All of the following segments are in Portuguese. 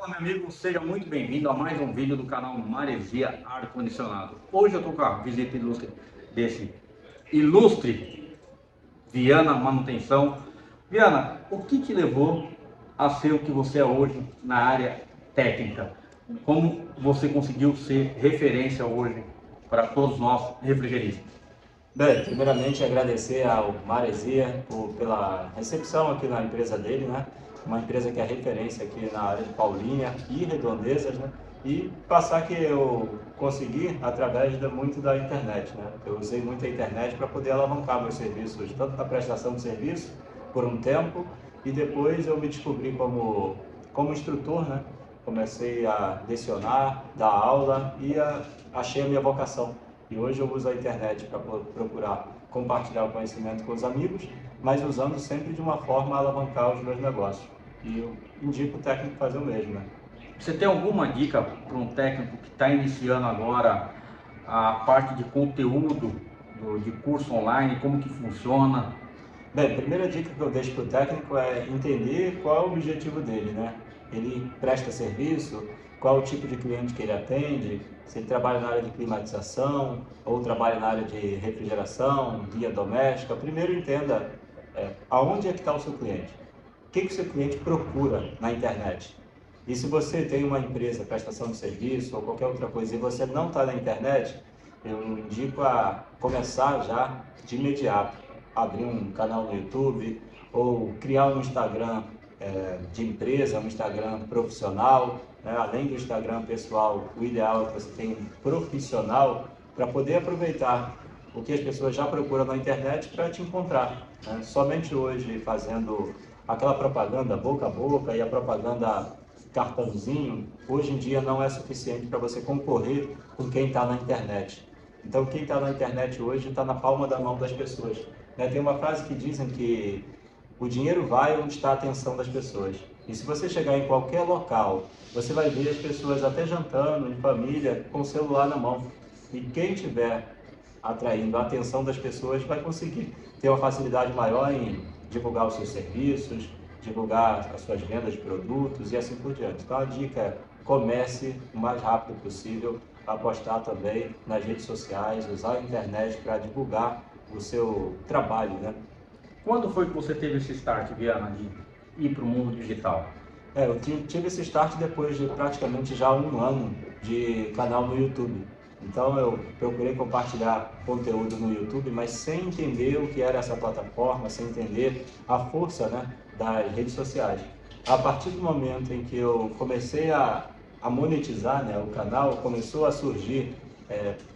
Fala, meu amigo, seja muito bem-vindo a mais um vídeo do canal Maresia Ar-Condicionado. Hoje eu estou com a visita ilustre desse ilustre Viana Manutenção. Viana, o que te levou a ser o que você é hoje na área técnica? Como você conseguiu ser referência hoje para todos nós refrigeristas? Bem, primeiramente agradecer ao Maresia pela recepção aqui na empresa dele, né? Uma empresa que é referência aqui na área de Paulínia e Redondezas, né? E passar que eu consegui através muito da internet, né? Eu usei muito a internet para poder alavancar meus serviços, tanto na prestação de serviço por um tempo e depois eu me descobri como instrutor, né? Comecei a lecionar, dar aula e achei a minha vocação. E hoje eu uso a internet para procurar compartilhar o conhecimento com os amigos, mas usando sempre de uma forma a alavancar os meus negócios. E eu indico o técnico fazer o mesmo, né? Você tem alguma dica para um técnico que está iniciando agora a parte de conteúdo de curso online, como que funciona? Bem, a primeira dica que eu deixo para o técnico é entender qual é o objetivo dele, né? Ele presta serviço, qual é o tipo de cliente que ele atende, se ele trabalha na área de climatização ou trabalha na área de refrigeração, guia doméstica. Primeiro entenda aonde é que está o seu cliente, o que o seu cliente procura na internet. E se você tem uma empresa, prestação de serviço ou qualquer outra coisa e você não está na internet, eu indico a começar já de imediato, abrir um canal no YouTube ou criar um Instagram de empresa, um Instagram profissional, né? Além do Instagram pessoal, o ideal é que você tenha um profissional para poder aproveitar o que as pessoas já procuram na internet para te encontrar, né? Somente hoje fazendo aquela propaganda boca a boca e a propaganda cartãozinho, hoje em dia não é suficiente para você concorrer com quem está na internet. Então, quem está na internet hoje está na palma da mão das pessoas, né? Tem uma frase que dizem que o dinheiro vai onde está a atenção das pessoas. E se você chegar em qualquer local, você vai ver as pessoas até jantando, em família, com o celular na mão. E quem tiver atraindo a atenção das pessoas vai conseguir ter uma facilidade maior em divulgar os seus serviços, divulgar as suas vendas de produtos e assim por diante. Então a dica é comece o mais rápido possível, apostar também nas redes sociais, usar a internet para divulgar o seu trabalho, né? Quando foi que você teve esse start, Viana, de ir para o mundo digital? Eu tive esse start depois de praticamente já um ano de canal no YouTube. Então eu procurei compartilhar conteúdo no YouTube, mas sem entender o que era essa plataforma, sem entender a força, né, das redes sociais. A partir do momento em que eu comecei a monetizar, né, o canal, começou a surgir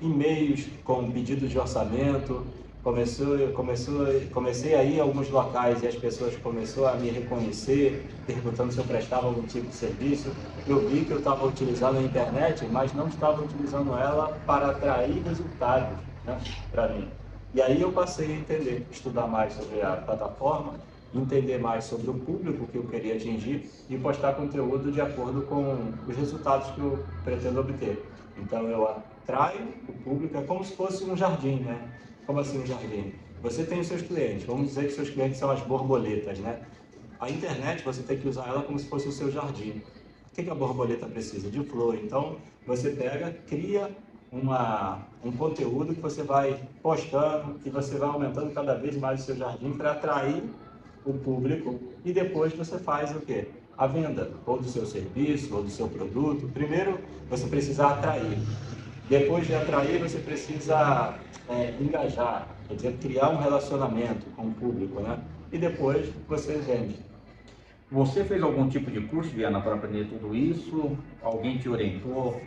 e-mails com pedidos de orçamento, comecei a ir a alguns locais e as pessoas começaram a me reconhecer, perguntando se eu prestava algum tipo de serviço. Eu vi que eu estava utilizando a internet, mas não estava utilizando ela para atrair resultados, né, para mim. E aí eu passei a entender, estudar mais sobre a plataforma, entender mais sobre o público que eu queria atingir e postar conteúdo de acordo com os resultados que eu pretendo obter. Então eu atraio o público, é como se fosse um jardim, né? Como assim um jardim? Você tem os seus clientes, vamos dizer que seus clientes são as borboletas, né? A internet você tem que usar ela como se fosse o seu jardim. O que a borboleta precisa? De flor. Então você pega, cria um conteúdo que você vai postando e você vai aumentando cada vez mais o seu jardim para atrair o público e depois você faz o quê? A venda, ou do seu serviço, ou do seu produto. Primeiro você precisa atrair. Depois de atrair, você precisa engajar, quer dizer, criar um relacionamento com o público, né? E depois você vende. Você fez algum tipo de curso, Viana, para aprender tudo isso? Alguém te orientou?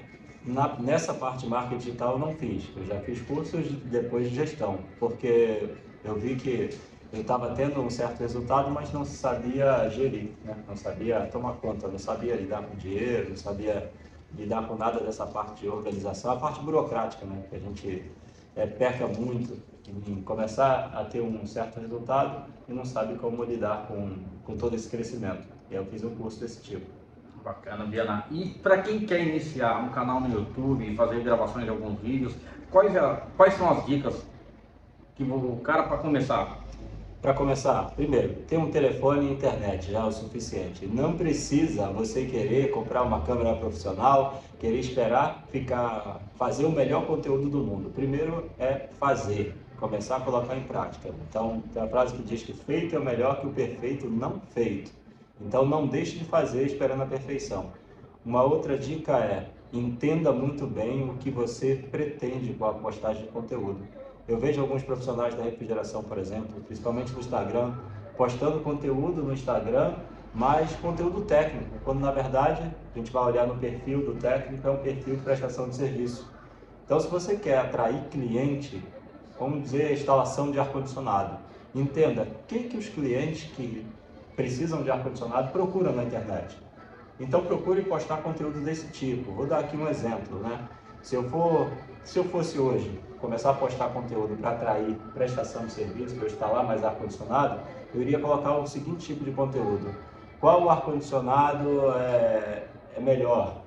Nessa parte de marketing digital eu não fiz. Eu já fiz cursos depois de gestão, porque eu vi que eu estava tendo um certo resultado, mas não sabia gerir, né? Não sabia tomar conta, não sabia lidar com dinheiro, não sabia lidar com nada dessa parte de organização, a parte burocrática, né? Que a gente peca muito em começar a ter um certo resultado e não sabe como lidar com todo esse crescimento. E eu fiz um curso desse tipo. Bacana, Viana. E para quem quer iniciar um canal no YouTube e fazer gravações de alguns vídeos, quais são as dicas que o cara para começar? Para começar, primeiro, ter um telefone e internet já é o suficiente. Não precisa você querer comprar uma câmera profissional, querer esperar fazer o melhor conteúdo do mundo. Primeiro é fazer, começar a colocar em prática. Então, tem a frase que diz que feito é melhor que o perfeito não feito. Então, não deixe de fazer esperando a perfeição. Uma outra dica é, entenda muito bem o que você pretende com a postagem de conteúdo. Eu vejo alguns profissionais da refrigeração, por exemplo, principalmente no Instagram, postando conteúdo no Instagram, mas conteúdo técnico, quando na verdade a gente vai olhar no perfil do técnico, é um perfil de prestação de serviço. Então, se você quer atrair cliente, vamos dizer, instalação de ar-condicionado, entenda o que os clientes que precisam de ar-condicionado procuram na internet. Então procure postar conteúdo desse tipo. Vou dar aqui um exemplo, né? Se eu fosse hoje começar a postar conteúdo para atrair prestação de serviço, para eu instalar mais ar-condicionado, eu iria colocar o seguinte tipo de conteúdo. Qual ar-condicionado é melhor?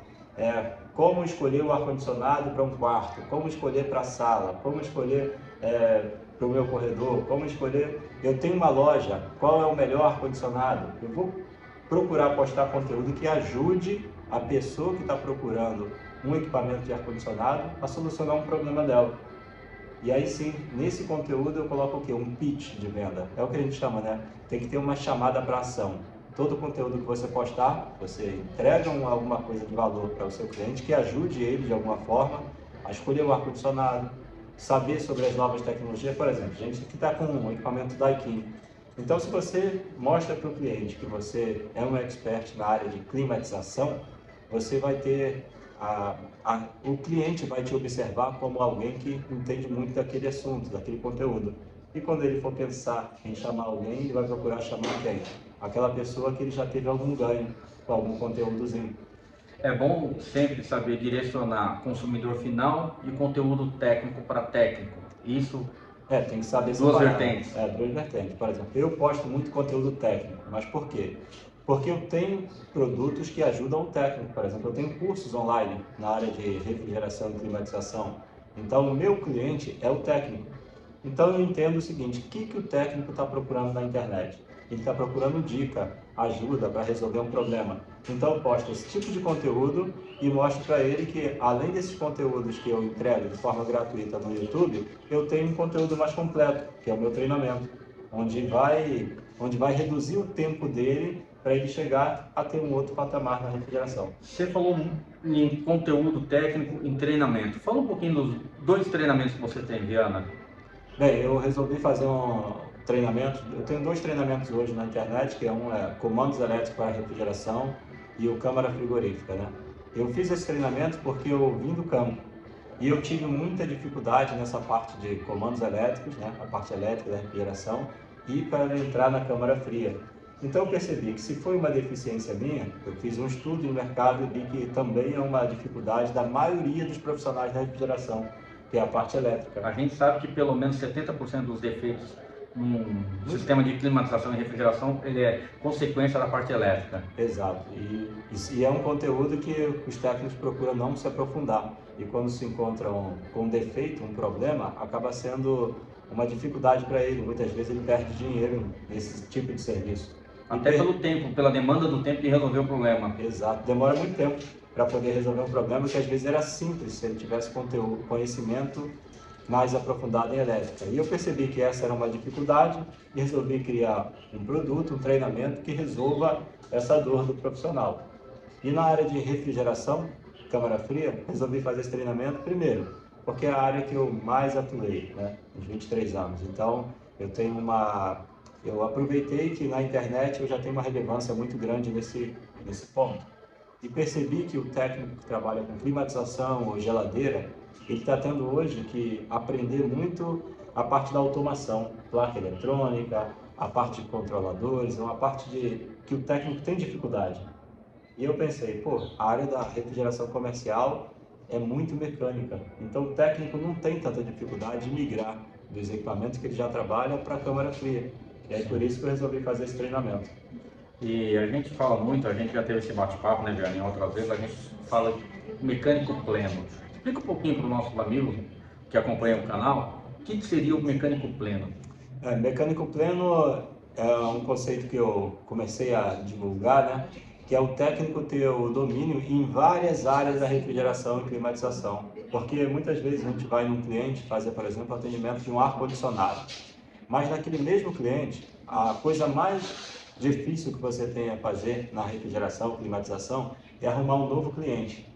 Como escolher o ar-condicionado para um quarto? Como escolher para a sala? Como escolher para o meu corredor? Como escolher... Eu tenho uma loja, qual é o melhor ar-condicionado? Eu vou procurar postar conteúdo que ajude a pessoa que está procurando um equipamento de ar-condicionado a solucionar um problema dela. E aí sim, nesse conteúdo eu coloco o quê? Um pitch de venda. É o que a gente chama, né? Tem que ter uma chamada para ação. Todo conteúdo que você postar, você entrega alguma coisa de valor para o seu cliente que ajude ele de alguma forma a escolher o ar-condicionado, saber sobre as novas tecnologias. Por exemplo, a gente que está com um equipamento Daikin. Então, se você mostra para o cliente que você é um expert na área de climatização, você vai ter o cliente vai te observar como alguém que entende muito daquele assunto, daquele conteúdo. E quando ele for pensar em chamar alguém, ele vai procurar chamar quem? Aquela pessoa que ele já teve algum ganho com algum conteúdozinho. É bom sempre saber direcionar consumidor final e conteúdo técnico para técnico. Isso, Tem que saber duas separar. vertentes. Duas vertentes. Por exemplo, eu posto muito conteúdo técnico, mas por quê? Porque eu tenho produtos que ajudam o técnico. Por exemplo, eu tenho cursos online na área de refrigeração e climatização. Então, o meu cliente é o técnico. Então, eu entendo o seguinte, o que o técnico está procurando na internet? Ele está procurando dica, ajuda para resolver um problema. Então, eu posto esse tipo de conteúdo e mostro para ele que, além desses conteúdos que eu entrego de forma gratuita no YouTube, eu tenho um conteúdo mais completo, que é o meu treinamento, onde vai reduzir o tempo dele para ele chegar a ter um outro patamar na refrigeração. Você falou em conteúdo técnico, em treinamento. Fala um pouquinho dos dois treinamentos que você tem, Viana. Bem, eu resolvi fazer um treinamento. Eu tenho dois treinamentos hoje na internet, que um é comandos elétricos para refrigeração e o câmara frigorífica, né? Eu fiz esse treinamento porque eu vim do campo e eu tive muita dificuldade nessa parte de comandos elétricos, né? A parte elétrica da refrigeração e para entrar na câmara fria. Então eu percebi que se foi uma deficiência minha, eu fiz um estudo no mercado e vi que também é uma dificuldade da maioria dos profissionais da refrigeração, que é a parte elétrica. A gente sabe que pelo menos 70% dos defeitos no sistema de climatização e refrigeração ele é consequência da parte elétrica. Exato. E é um conteúdo que os técnicos procuram não se aprofundar. E quando se encontram com um defeito, um problema, acaba sendo uma dificuldade para ele. Muitas vezes ele perde dinheiro nesse tipo de serviço. Até pelo tempo, pela demanda do tempo de resolver o problema. Exato. Demora muito tempo para poder resolver um problema que às vezes era simples se ele tivesse conhecimento mais aprofundado em elétrica. E eu percebi que essa era uma dificuldade e resolvi criar um produto, um treinamento que resolva essa dor do profissional. E na área de refrigeração, câmara fria, resolvi fazer esse treinamento primeiro, porque é a área que eu mais atuei, né, nos 23 anos. Então, eu aproveitei que na internet eu já tenho uma relevância muito grande nesse ponto. E percebi que o técnico que trabalha com climatização ou geladeira, ele está tendo hoje que aprender muito a parte da automação, placa eletrônica, a parte de controladores, uma parte que o técnico tem dificuldade. E eu pensei, a área da refrigeração comercial é muito mecânica, então o técnico não tem tanta dificuldade de migrar dos equipamentos que ele já trabalha para a câmara fria. E é por isso que eu resolvi fazer esse treinamento. E a gente fala muito, a gente já teve esse bate-papo, né, Vianney, outras vezes, a gente fala de mecânico pleno. Explica um pouquinho para os nossos amigos que acompanham o canal, o que seria o mecânico pleno? Mecânico pleno é um conceito que eu comecei a divulgar, né? Que é o técnico ter o domínio em várias áreas da refrigeração e climatização. Porque muitas vezes a gente vai num cliente fazer, por exemplo, atendimento de um ar-condicionado. Mas naquele mesmo cliente, a coisa mais difícil que você tem a fazer na refrigeração, climatização, é arrumar um novo cliente.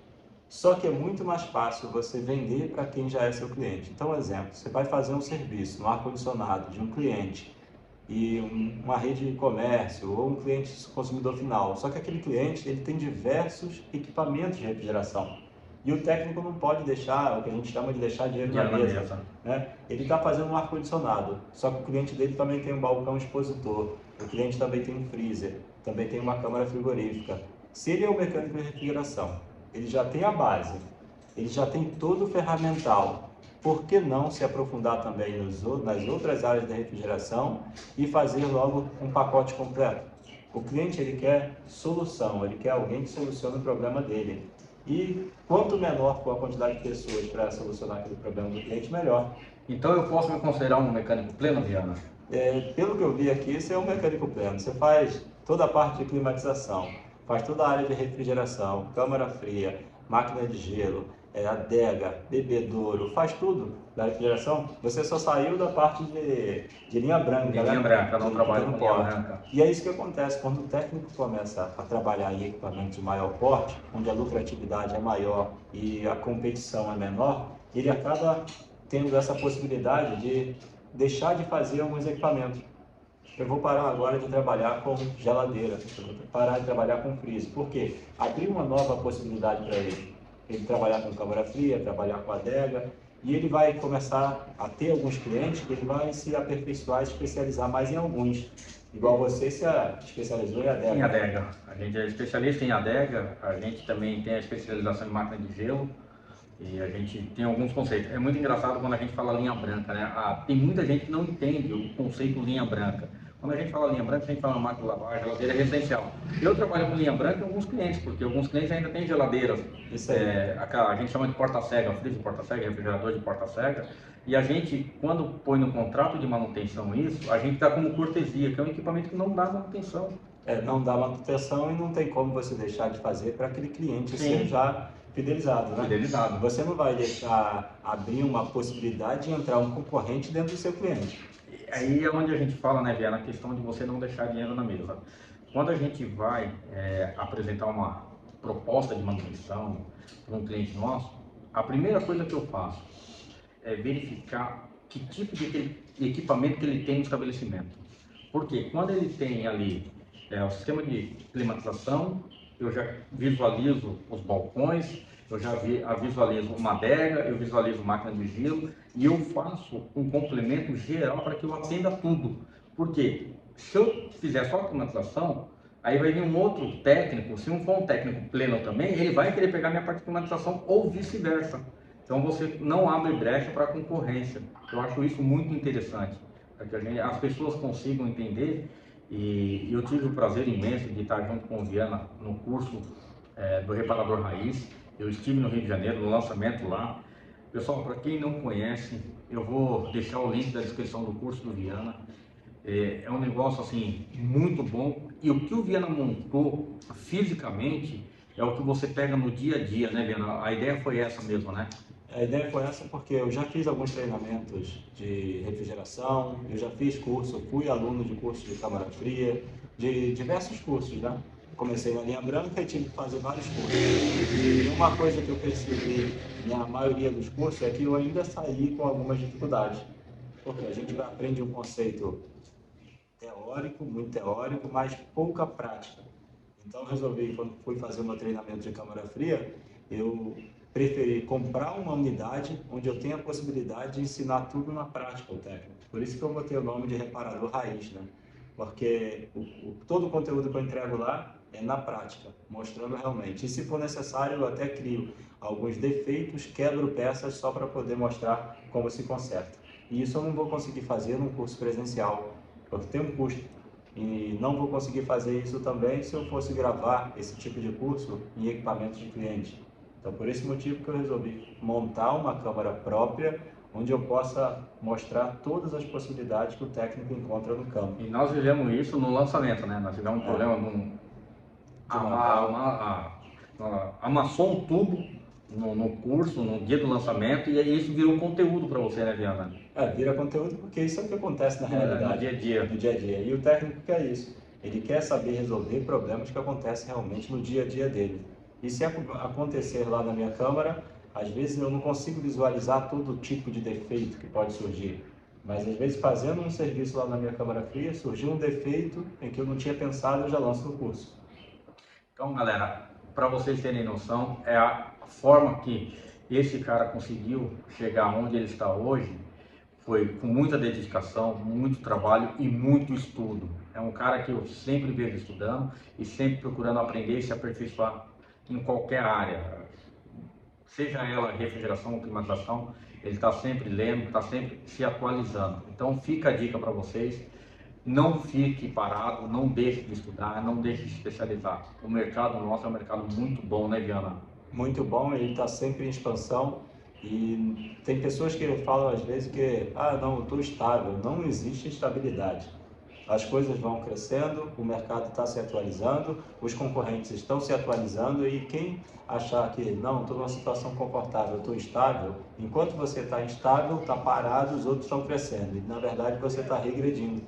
Só que é muito mais fácil você vender para quem já é seu cliente. Então, exemplo, você vai fazer um serviço no ar-condicionado de um cliente e uma rede de comércio ou um cliente consumidor final. Só que aquele cliente ele tem diversos equipamentos de refrigeração. E o técnico não pode deixar, o que a gente chama de deixar dinheiro na mesa. Né? Ele está fazendo um ar-condicionado, só que o cliente dele também tem um balcão expositor, o cliente também tem um freezer, também tem uma câmara frigorífica. Se ele é um mecânico de refrigeração, ele já tem a base, ele já tem todo o ferramental. Por que não se aprofundar também nas outras áreas da refrigeração e fazer logo um pacote completo? O cliente ele quer solução, ele quer alguém que solucione o problema dele. E quanto menor for a quantidade de pessoas para solucionar aquele problema do cliente, melhor. Então eu posso me considerar um mecânico pleno, Viana? Pelo que eu vi aqui, você é um mecânico pleno. Você faz toda a parte de climatização, faz toda a área de refrigeração, câmara fria, máquina de gelo, adega, bebedouro, faz tudo da refrigeração. Você só saiu da parte de linha branca, De linha branca, não trabalho com linha branca. E é isso que acontece quando o técnico começa a trabalhar em equipamentos de maior porte, onde a lucratividade é maior e a competição é menor, ele acaba tendo essa possibilidade de deixar de fazer alguns equipamentos. Eu vou parar agora de trabalhar com geladeira, eu vou parar de trabalhar com freezer. Por quê? Abriu uma nova possibilidade para ele. Ele trabalhar com câmara fria, trabalhar com adega, e ele vai começar a ter alguns clientes que ele vai se aperfeiçoar e especializar mais em alguns. Igual você se especializou em adega. Em adega. A gente é especialista em adega, a gente também tem a especialização em máquina de gelo. E a gente tem alguns conceitos. É muito engraçado quando a gente fala linha branca, né? Tem muita gente que não entende o conceito linha branca. Quando a gente fala linha branca, a gente fala máquina de lavagem, geladeira residencial. Eu trabalho com linha branca em alguns clientes, porque alguns clientes ainda têm geladeiras. A gente chama de porta-cega, freezer de porta-cega, refrigerador de porta-cega. E a gente, quando põe no contrato de manutenção isso, a gente dá como cortesia, que é um equipamento que não dá manutenção. Não dá manutenção e não tem como você deixar de fazer para aquele cliente Sim. ser já fidelizado, né? Fidelizado. Você não vai deixar abrir uma possibilidade de entrar um concorrente dentro do seu cliente. Aí é onde a gente fala, né, Via, na questão de você não deixar dinheiro na mesa. Quando a gente vai apresentar uma proposta de manutenção para um cliente nosso, a primeira coisa que eu faço é verificar que tipo de equipamento que ele tem no estabelecimento. Porque quando ele tem ali o sistema de climatização, eu já visualizo os balcões, eu já visualizo uma adega, eu visualizo máquina de gelo e eu faço um complemento geral para que eu atenda tudo. Porque se eu fizer só a climatização, aí vai vir um outro técnico, se não for um técnico pleno também, ele vai querer pegar minha parte de climatização ou vice-versa. Então você não abre brecha para a concorrência. Eu acho isso muito interessante, para que as pessoas consigam entender. E eu tive o prazer imenso de estar junto com o Viana no curso do Reparador Raiz. Eu estive no Rio de Janeiro, no lançamento lá. Pessoal, para quem não conhece, eu vou deixar o link da descrição do curso do Viana. É um negócio assim muito bom. E o que o Viana montou fisicamente é o que você pega no dia a dia, né, Viana? A ideia foi essa mesmo, né? A ideia foi essa porque eu já fiz alguns treinamentos de refrigeração, eu já fiz curso, fui aluno de curso de câmara fria, de diversos cursos, né? Comecei na linha branca e tive que fazer vários cursos. E uma coisa que eu percebi na maioria dos cursos é que eu ainda saí com algumas dificuldades. Porque a gente aprende um conceito teórico, muito teórico, mas pouca prática. Então eu resolvi, quando fui fazer o meu treinamento de câmara fria, eu preferi comprar uma unidade onde eu tenha a possibilidade de ensinar tudo na prática, o técnico. Por isso que eu botei o nome de Reparador Raiz, né? Porque todo o conteúdo que eu entrego lá é na prática, mostrando realmente. E se for necessário, eu até crio alguns defeitos, quebro peças só para poder mostrar como se conserta. E isso eu não vou conseguir fazer num curso presencial, porque tem um custo. E não vou conseguir fazer isso também se eu fosse gravar esse tipo de curso em equipamentos de cliente. Então, por esse motivo que eu resolvi montar uma câmara própria, onde eu possa mostrar todas as possibilidades que o técnico encontra no campo. E nós vivemos isso no lançamento, né? Nós tivemos um problema amassou um tubo no curso, no dia do lançamento, e aí isso virou um conteúdo para você, né, Viana? Vira conteúdo porque isso é o que acontece na realidade. No dia a dia. No dia a dia. E o técnico quer isso. Ele quer saber resolver problemas que acontecem realmente no dia a dia dele. E se acontecer lá na minha câmara, às vezes eu não consigo visualizar todo tipo de defeito que pode surgir. Mas às vezes fazendo um serviço lá na minha câmara fria, surgiu um defeito em que eu não tinha pensado, eu já lanço no curso. Então, galera, para vocês terem noção, é a forma que esse cara conseguiu chegar onde ele está hoje, foi com muita dedicação, muito trabalho e muito estudo. É um cara que eu sempre vejo estudando e sempre procurando aprender e se aperfeiçoar em qualquer área. Seja ela refrigeração ou climatização, ele está sempre lendo, está sempre se atualizando. Então fica a dica para vocês, não fique parado, não deixe de estudar, não deixe de se especializar. O mercado nosso é um mercado muito bom, né, Viana? Muito bom, ele está sempre em expansão e tem pessoas que falam às vezes que, não, eu estou estável. Não existe estabilidade. As coisas vão crescendo, o mercado está se atualizando, os concorrentes estão se atualizando e quem achar que, não, estou numa situação confortável, estou estável, enquanto você está instável, está parado, os outros estão crescendo e na verdade você está regredindo.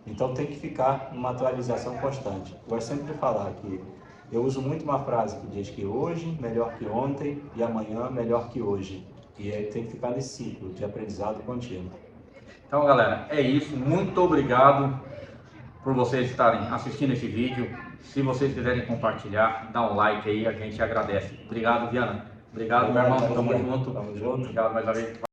Então tem que ficar numa atualização constante. Eu gosto sempre de falar que eu uso muito uma frase que diz que hoje melhor que ontem e amanhã melhor que hoje. E aí tem que ficar nesse ciclo de aprendizado contínuo. Então, galera, é isso. Muito obrigado por vocês estarem assistindo esse vídeo. Se vocês quiserem compartilhar, dá um like aí, a gente agradece. Obrigado, Viana. Obrigado, meu irmão. Tamo junto. Tamo junto. Obrigado mais uma vez.